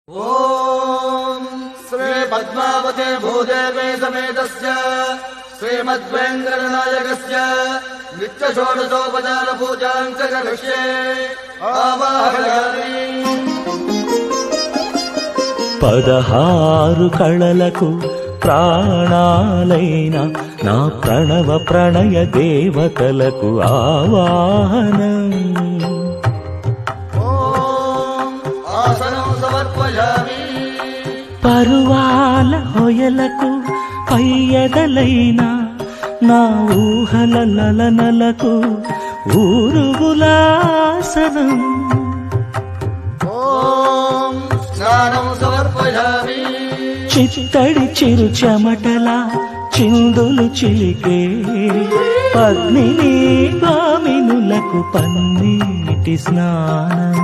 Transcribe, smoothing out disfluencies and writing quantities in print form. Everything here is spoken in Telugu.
ఓం శ్రీ పద్మావతే భూదేవే సమేతస్య శ్రీమద్వేంద్రనాయకస్య నిత్య షోడశోపచార పూజాం చ కరిష్యే ఆవాహయామి. 16 కళలకు ప్రాణాలైన నా ప్రణవ ప్రణయ దేవతలకు ఆవాహనం. ఆసనం సమర్పయామి. పరువాల హొయలకు పయ్యదలైన నా ఊహల లలనలకు ఊరుగులాసనం. ఓం స్నానం సమర్పయామి. చిత్తడి చిరు చెమటల చిందులు చిలికే పద్మిని భామినులకు పన్నీటి స్నానం.